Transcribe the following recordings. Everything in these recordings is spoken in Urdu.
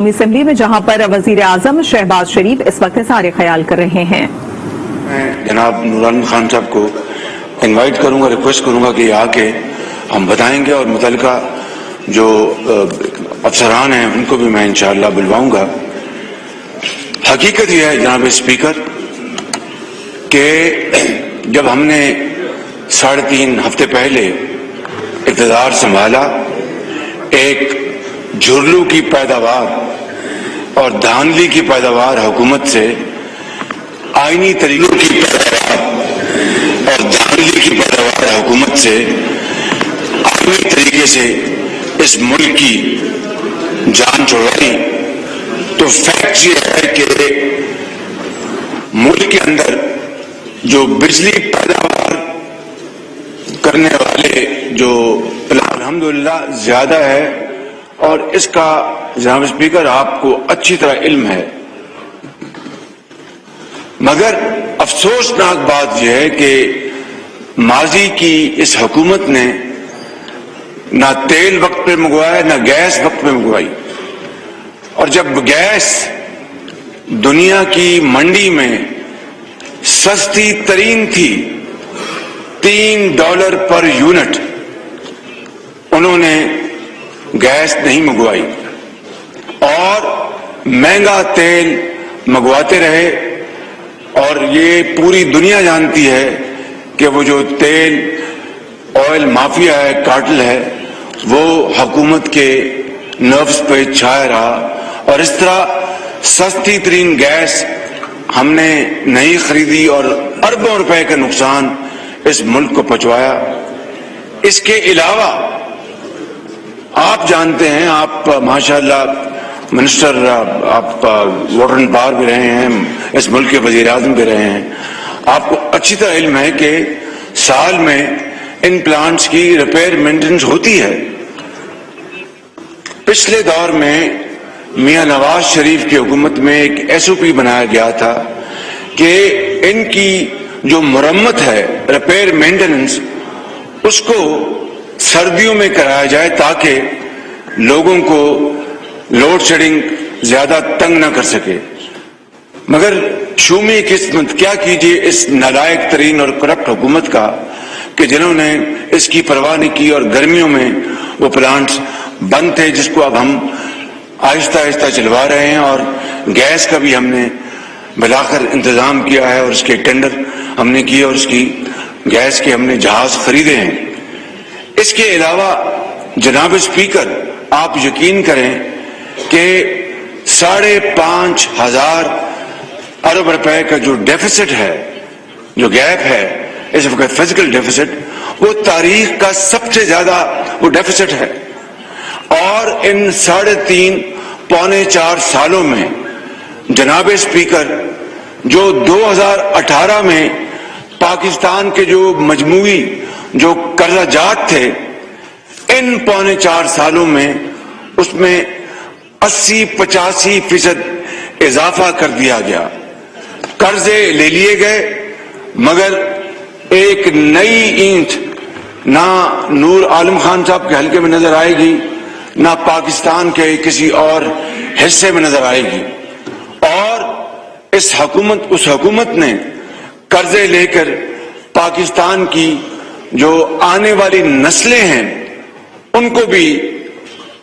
اسمبلی میں جہاں پر وزیر اعظم شہباز شریف اس وقت سارے خیال کر رہے ہیں. میں جناب نور عالم خان صاحب کو انوائٹ کروں گا، ریکویسٹ کروں گا کہ آ کے ہم بتائیں گے، اور متعلقہ جو افسران ہیں ان کو بھی میں انشاءاللہ بلواؤں گا. حقیقت یہ ہے جناب اسپیکر کہ جب ہم نے 3.5 ہفتے پہلے اقتدار سنبھالا، ایک جھرلو کی پیداوار اور دھاندلی کی پیداوار حکومت سے، آئینی طریقوں کی پیداوار اور دھاندلی کی پیداوار حکومت سے آئینی طریقے سے اس ملک کی جان چھڑوائی، تو فیکٹ یہ ہے کہ ملک کے اندر جو بجلی پیداوار کرنے والے جو الحمدللہ زیادہ ہے، اور اس کا جناب اسپیکر آپ کو اچھی طرح علم ہے. مگر افسوسناک بات یہ ہے کہ ماضی کی اس حکومت نے نہ تیل وقت پہ منگوایا، نہ گیس وقت پہ منگوائی. اور جب گیس دنیا کی منڈی میں سستی ترین تھی، $3 پر یونٹ، انہوں نے گیس نہیں منگوائی اور مہنگا تیل منگواتے رہے. اور یہ پوری دنیا جانتی ہے کہ وہ جو تیل آئل مافیا ہے، کارٹل ہے، وہ حکومت کے نروز پہ چھایا رہا، اور اس طرح سستی ترین گیس ہم نے نہیں خریدی اور اربوں روپے کا نقصان اس ملک کو پہنچوایا. اس کے علاوہ آپ جانتے ہیں، آپ ماشاءاللہ منسٹر، آپ واٹر اینڈ پاور بھی رہے ہیں، اس ملک کے وزیر اعظم بھی رہے ہیں، آپ کو اچھی طرح علم ہے کہ سال میں ان پلانٹس کی ریپیئر مینٹیننس ہوتی ہے. پچھلے دور میں میاں نواز شریف کی حکومت میں ایک SOP بنایا گیا تھا کہ ان کی جو مرمت ہے، ریپیئر مینٹیننس، اس کو سردیوں میں کرایا جائے تاکہ لوگوں کو لوڈ شیڈنگ زیادہ تنگ نہ کر سکے. مگر شومی قسمت، کیا کیجیے اس نالائق ترین اور کرپٹ حکومت کا، کہ جنہوں نے اس کی پرواہ نہیں کی، اور گرمیوں میں وہ پلانٹس بند تھے جس کو اب ہم آہستہ آہستہ چلوا رہے ہیں، اور گیس کا بھی ہم نے بلاخر انتظام کیا ہے، اور اس کے ٹینڈر ہم نے کیے، اور اس کی گیس کے ہم نے جہاز خریدے ہیں. اس کے علاوہ جناب اسپیکر، آپ یقین کریں کہ 5,500 ارب روپے کا جو ڈیفیسٹ ہے، جو گیپ ہے اس وقت فزیکل ڈیفیسٹ، وہ تاریخ کا سب سے زیادہ وہ ڈیفیسٹ ہے. اور ان 3.5 پونے 4 سالوں میں جناب اسپیکر، جو 2018 میں پاکستان کے جو مجموعی جو قرضہ جات تھے، ان پونے 4 سالوں میں اس میں 80-85% اضافہ کر دیا گیا. قرضے لے لیے گئے، مگر ایک نئی اینٹ نہ نور عالم خان صاحب کے حلقے میں نظر آئے گی، نہ پاکستان کے کسی اور حصے میں نظر آئے گی. اور اس حکومت نے قرضے لے کر پاکستان کی جو آنے والی نسلیں ہیں ان کو بھی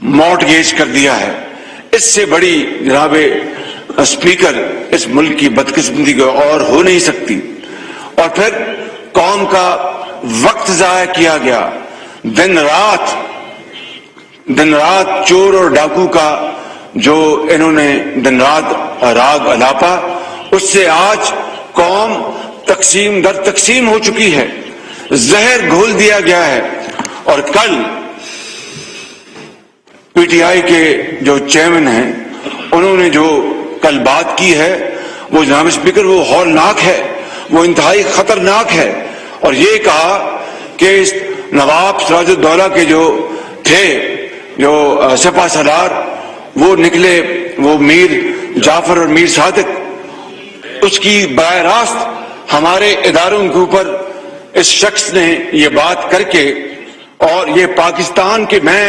مورٹگیج کر دیا ہے. اس سے بڑی جناب اسپیکر اس ملک کی بدقسمتی کو اور ہو نہیں سکتی. اور پھر قوم کا وقت ضائع کیا گیا، دن رات چور اور ڈاکو کا جو انہوں نے دن رات راگ الاپا، اس سے آج قوم تقسیم در تقسیم ہو چکی ہے، زہر گھول دیا گیا ہے. اور کل PTI کے جو چیئرمین ہیں، انہوں نے جو کل بات کی ہے، وہ جناب اسپیکر وہ ہولناک ہے، وہ انتہائی خطرناک ہے. اور یہ کہا کہ نواب سراج الدولہ کے جو تھے، جو سپہ سالار، وہ نکلے، وہ میر جعفر اور میر صادق، اس کی براہ راست ہمارے اداروں کے اوپر اس شخص نے یہ بات کر کے، اور یہ پاکستان کے، میں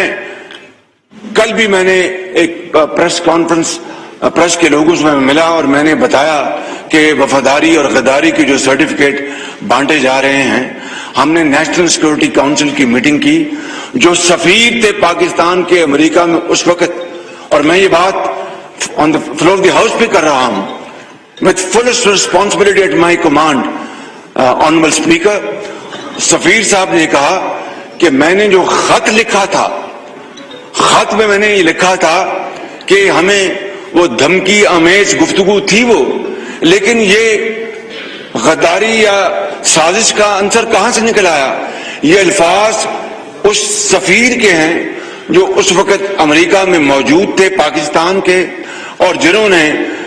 کل بھی میں نے ایک پریس کانفرنس پریس کے لوگوں سے میں ملا اور میں نے بتایا کہ وفاداری اور غداری کے جو سرٹیفکیٹ بانٹے جا رہے ہیں، ہم نے نیشنل سیکورٹی کاؤنسل کی میٹنگ کی، جو سفیر تھے پاکستان کے امریکہ میں اس وقت، اور میں یہ بات on the floor of the house پہ کر رہا ہوں with fullest responsibility at my command, honorable speaker، سفیر صاحب نے کہا کہ میں نے جو خط لکھا تھا، خط میں نے یہ لکھا تھا کہ ہمیں وہ دھمکی آمیز گفتگو تھی وہ، لیکن یہ غداری یا سازش کا عنصر کہاں سے نکل آیا؟ یہ الفاظ اس سفیر کے ہیں جو اس وقت امریکہ میں موجود تھے پاکستان کے، اور جنہوں نے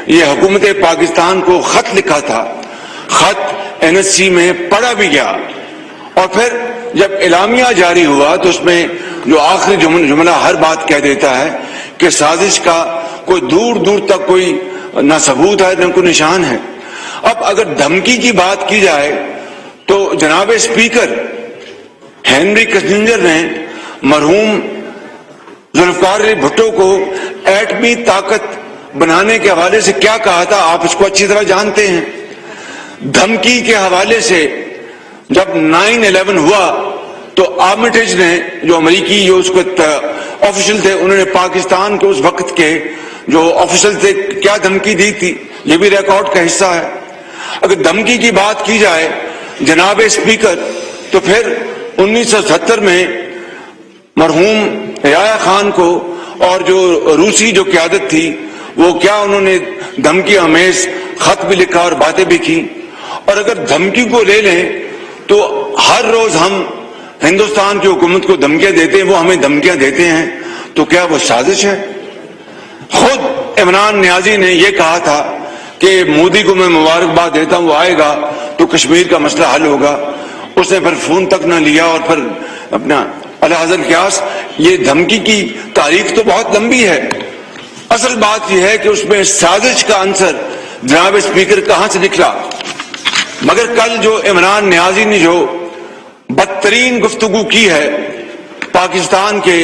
یہ حکومت پاکستان کو خط لکھا تھا۔ خط NSC میں پڑھا بھی گیا، اور پھر جب اعلامیہ جاری ہوا تو اس میں جو آخری جملہ ہر بات کہہ دیتا ہے کہ سازش کا کوئی دور دور تک کوئی نہ ثبوت ہے نہ کوئی نشان ہے۔ اب اگر دھمکی کی بات کی جائے تو جناب اسپیکر ہینری کسنجر نے مرحوم ذوالفقار علی بھٹو کو ایٹمی طاقت بنانے کے حوالے سے کیا کہا تھا، آپ اس کو اچھی طرح جانتے ہیں۔ دھمکی کے حوالے سے جب 9/11 ہوا تو آرمیٹیج نے، جو امریکی جو اس وقت آفیشل تھے، انہوں نے پاکستان کے اس وقت کے جو آفیشل تھے کیا دھمکی دی تھی، یہ بھی ریکارڈ کا حصہ ہے۔ اگر دھمکی کی بات کی جائے جناب اسپیکر تو پھر 1970 میں مرحوم یحییٰ خان کو اور جو روسی جو قیادت تھی وہ کیا انہوں نے دھمکی آمیز خط بھی لکھا اور باتیں بھی کی۔ اور اگر دھمکی کو لے لیں تو ہر روز ہم ہندوستان کی حکومت کو دھمکیاں دیتے ہیں، وہ ہمیں دھمکیاں دیتے ہیں، تو کیا وہ سازش ہے؟ خود عمران نیازی نے یہ کہا تھا کہ مودی کو میں مبارکباد دیتا ہوں، وہ آئے گا تو کشمیر کا مسئلہ حل ہوگا، اس نے پھر فون تک نہ لیا، اور پھر اپنا الحضرت قیاس۔ یہ دھمکی کی تاریخ تو بہت لمبی ہے، اصل بات یہ ہے کہ اس میں سازش کا عنصر جناب اسپیکر کہاں سے نکلا۔ مگر کل جو عمران نیازی نے جو بدترین گفتگو کی ہے پاکستان کے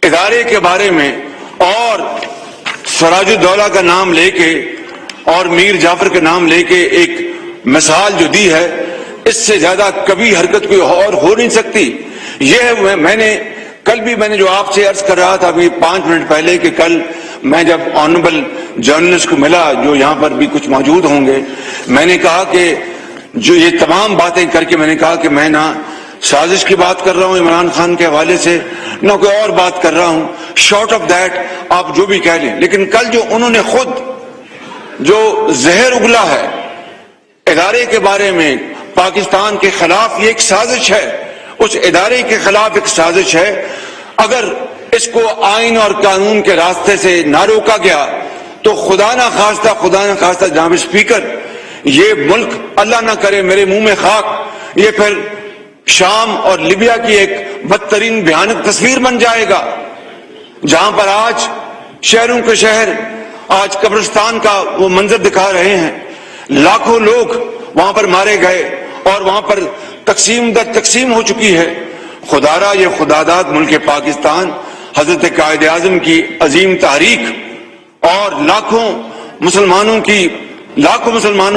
ادارے کے بارے میں، اور سراج الدولہ کا نام لے کے اور میر جعفر کا نام لے کے ایک مثال جو دی ہے، اس سے زیادہ کبھی حرکت کوئی اور ہو نہیں سکتی۔ یہ ہے، میں نے کل بھی جو آپ سے عرض کر رہا تھا ابھی 5 منٹ پہلے کہ کل میں جب آنریبل جرنلسٹ کو ملا جو یہاں پر بھی کچھ موجود ہوں گے، میں نے کہا کہ جو یہ تمام باتیں کر کے میں نے کہا کہ میں نہ سازش کی بات کر رہا ہوں عمران خان کے حوالے سے، نہ کوئی اور بات کر رہا ہوں، شارٹ آف دیٹ آپ جو بھی کہہ لیں۔ لیکن کل جو انہوں نے خود جو زہر اگلا ہے ادارے کے بارے میں پاکستان کے خلاف، یہ ایک سازش ہے، اس ادارے کے خلاف ایک سازش ہے۔ اگر اس کو آئین اور قانون کے راستے سے نہ روکا گیا تو خدا نہ خواستہ جناب اسپیکر، یہ ملک اللہ نہ کرے میرے منہ میں خاک، یہ پھر شام اور لیبیا کی ایک بدترین بھیانک تصویر بن جائے گا، جہاں پر آج شہروں کے شہر آج قبرستان کا وہ منظر دکھا رہے ہیں، لاکھوں لوگ وہاں پر مارے گئے اور وہاں پر تقسیم ہو چکی ہے۔ خدارا یہ خداداد ملک پاکستان، حضرت قائد اعظم کی عظیم تحریک اور لاکھوں مسلمانوں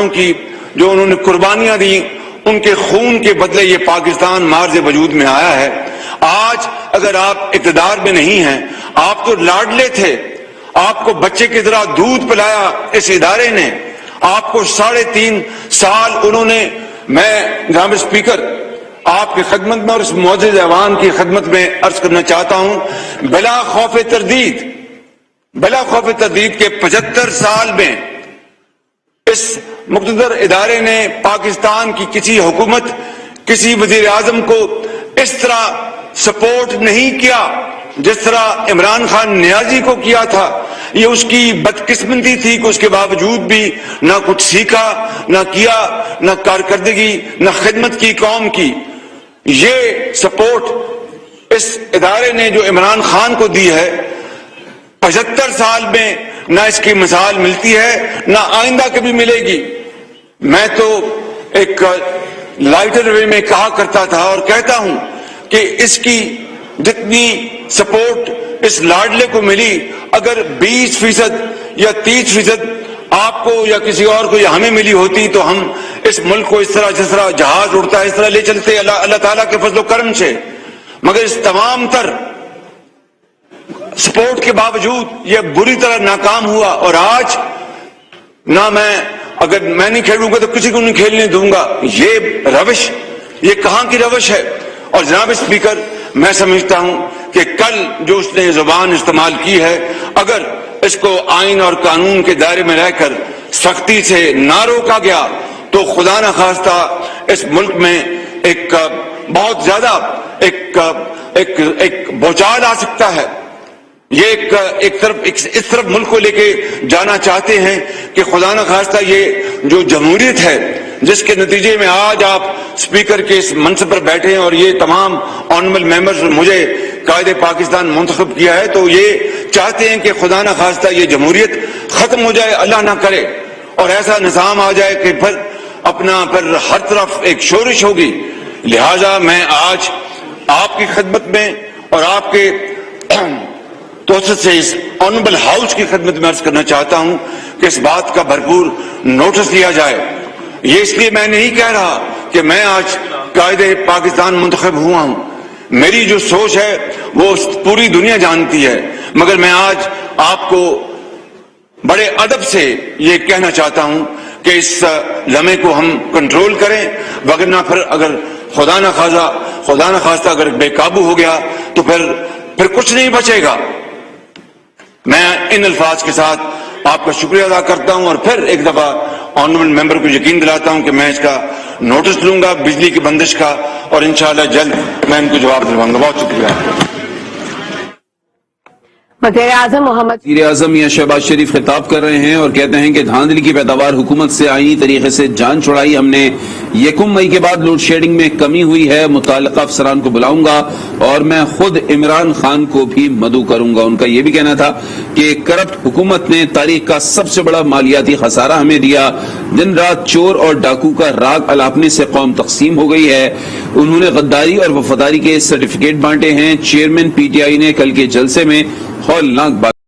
کی جو انہوں نے قربانیاں دی، ان کے خون کے بدلے یہ پاکستان مارز وجود میں آیا ہے۔ آج اگر آپ اقتدار میں نہیں ہیں، آپ تو لاڈلے تھے، آپ کو بچے کی طرح دودھ پلایا اس ادارے نے، آپ کو 3.5 سال انہوں نے، میں جناب اسپیکر آپ کی خدمت میں اور اس معزز ایوان کی خدمت میں عرض کرنا چاہتا ہوں، بلا خوف تردید کے 75 سال میں اس مقتدر ادارے نے پاکستان کی کسی حکومت، کسی وزیر اعظم کو اس طرح سپورٹ نہیں کیا جس طرح عمران خان نیازی کو کیا تھا۔ یہ اس کی بدقسمتی تھی کہ اس کے باوجود بھی نہ کچھ سیکھا، نہ کیا، نہ کارکردگی، نہ خدمت کی قوم کی۔ یہ سپورٹ اس ادارے نے جو عمران خان کو دی ہے، 75 سال میں نہ اس کی مثال ملتی ہے، نہ آئندہ کبھی ملے گی۔ میں تو ایک لائٹر وے میں کہا کرتا تھا اور کہتا ہوں کہ اس کی جتنی سپورٹ اس لاڈلے کو ملی، اگر 20% یا 30% آپ کو یا کسی اور کو یا ہمیں ملی ہوتی تو ہم اس ملک کو اس طرح جس طرح جہاز اڑتا ہے اس طرح لے چلتے اللہ تعالیٰ کے فضل و کرم سے. مگر اس تمام تر سپورٹ کے باوجود یہ بری طرح ناکام ہوا. اور آج نہ اگر میں نہیں کھیلوں گا تو کسی کو نہیں کھیلنے دوں گا. یہ روش یہ کہاں کی روش ہے؟ اور جناب اسپیکر، میں سمجھتا ہوں کہ کل جو اس نے زبان استعمال کی ہے، اگر اس کو آئین اور قانون کے دائرے میں رہ کر سختی سے نہ روکا گیا تو خدا نہ خواستہ اس ملک میں ایک بہت زیادہ ایک بھوچال آ سکتا ہے. یہ اس طرف ملک کو لے کے جانا چاہتے ہیں کہ خدا نہ خواستہ یہ جو جمہوریت ہے جس کے نتیجے میں آج آپ اسپیکر کے اس منصب پر بیٹھے ہیں اور یہ تمام آنریبل ممبرز مجھے قائد پاکستان منتخب کیا ہے، تو یہ چاہتے ہیں کہ خدا نہ خواستہ یہ جمہوریت ختم ہو جائے، اللہ نہ کرے، اور ایسا نظام آ جائے کہ پھر ہر طرف ایک شورش ہوگی. لہذا میں آج آپ کی خدمت میں اور آپ کے توسط سے اس آنریبل ہاؤس کی خدمت میں عرض کرنا چاہتا ہوں کہ اس بات کا بھرپور نوٹس لیا جائے. یہ اس لیے میں نہیں کہہ رہا کہ میں آج قائد پاکستان منتخب ہوا ہوں، میری جو سوچ ہے وہ پوری دنیا جانتی ہے، مگر میں آج آپ کو بڑے ادب سے یہ کہنا چاہتا ہوں کہ اس لمحے کو ہم کنٹرول کریں، وگرنہ پھر اگر خدا نہ خواستہ اگر بے قابو ہو گیا تو پھر کچھ نہیں بچے گا. میں ان الفاظ کے ساتھ آپ کا شکریہ ادا کرتا ہوں اور پھر ایک دفعہ آنریبل ممبر کو یقین دلاتا ہوں کہ میں اس کا نوٹس لوں گا بجلی کی بندش کا، اور انشاءاللہ جلد میں ان کو جواب دلواؤں گا. بہت شکریہ. وزیر اعظم وزیر اعظم میاں شہباز شریف خطاب کر رہے ہیں اور کہتے ہیں کہ دھاندلی کی پیداوار حکومت سے آئینی طریقے سے جان چھڑائی. ہم نے 1 مئی کے بعد لوڈ شیڈنگ میں کمی ہوئی ہے. متعلقہ افسران کو بلاؤں گا اور میں خود عمران خان کو بھی مدعو کروں گا. ان کا یہ بھی کہنا تھا کہ کرپٹ حکومت نے تاریخ کا سب سے بڑا مالیاتی خسارہ ہمیں دیا. دن رات چور اور ڈاکو کا راگ الاپنے سے قوم تقسیم ہو گئی ہے. انہوں نے غداری اور وفاداری کے سرٹیفکیٹ بانٹے ہیں. چیئرمین پی ٹی آئی نے کل کے جلسے میں ہولناک بات